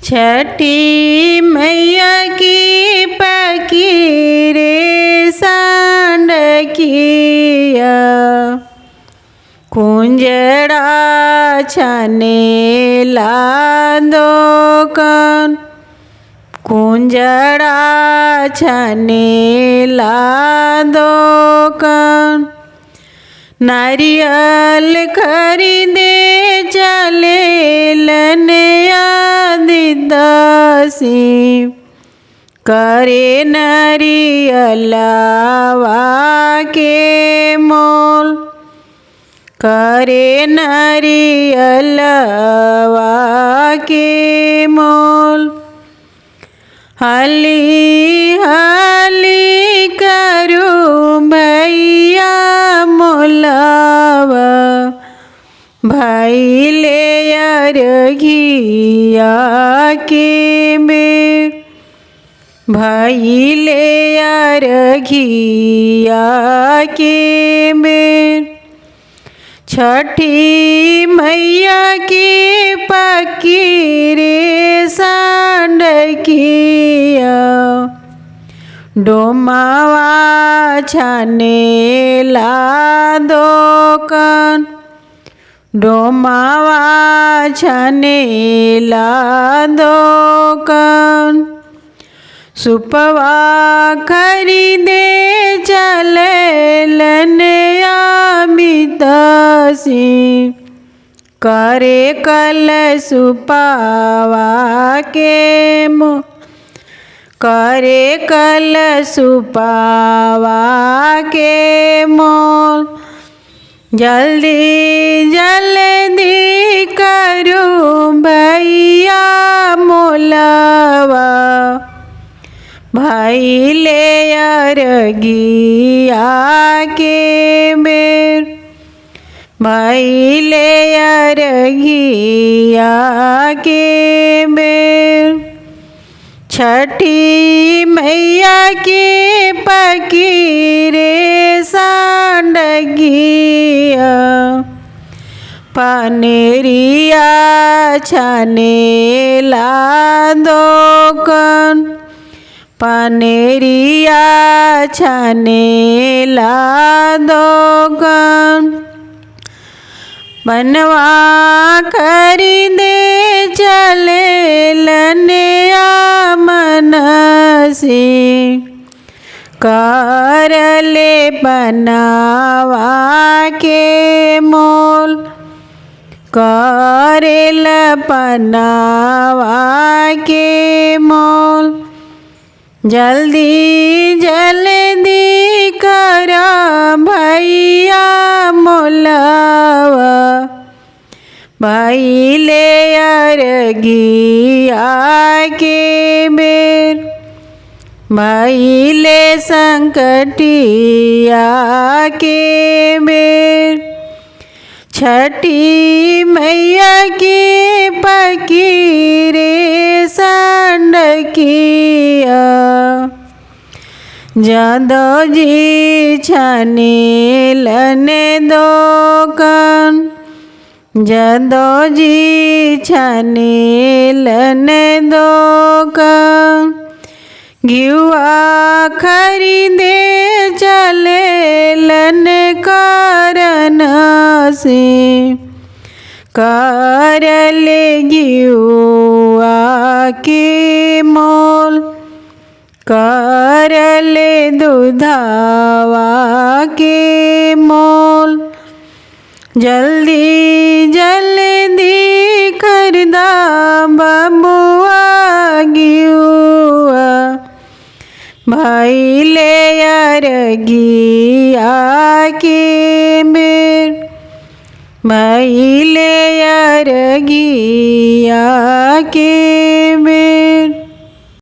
छठी मैया की पकी रे सांडकिया कुंजड़ा छने लादो कन कुंजड़ा छने लादो कन नारियल खरीदे चले लनया दिदासी करे नरियलवा के मोल करे नरियलवा के मोल हली हली करूँ भैया मोलावा भाई ले यार घिया के बेर भाई ले यार घिया के बेर छठी मैया की पकी रे सांडकिया डोमावा छने लादो कन डोमावा छने लादो कन सुपवा खरीदे चले लनया बितासी करे कल सुपावा के मो करे कल सुपावा के मोल जल्दी जल्दी करूँ भैया मोलावा भाई ले यार घिया के बेर भाई ले यार घिया के बेर छठी मैया की पकी रे सांडकिया पनेरिया छने लादो कन पनेरिया छने लादो कन बनवा खरीदे चले लनया मनसी करले बनावा के मोल करेल बनावा के मोल जल्दी जल्दी करा भैया मोलावा भाई ले यार घिया के बेर भाई ले संकटिया के बेर छठी मैया की पकी रे सांडकिया जादो जी छने लने दो कन जादो जी छने लने दो कन घिवा खरीदे चले लन कारण से करले घिवा के मोल करले दूधावा के मोल जल्दी जल्दी करदा बबुआ घिवा भाई ले यार घिया के बेर भाई ले यार घिया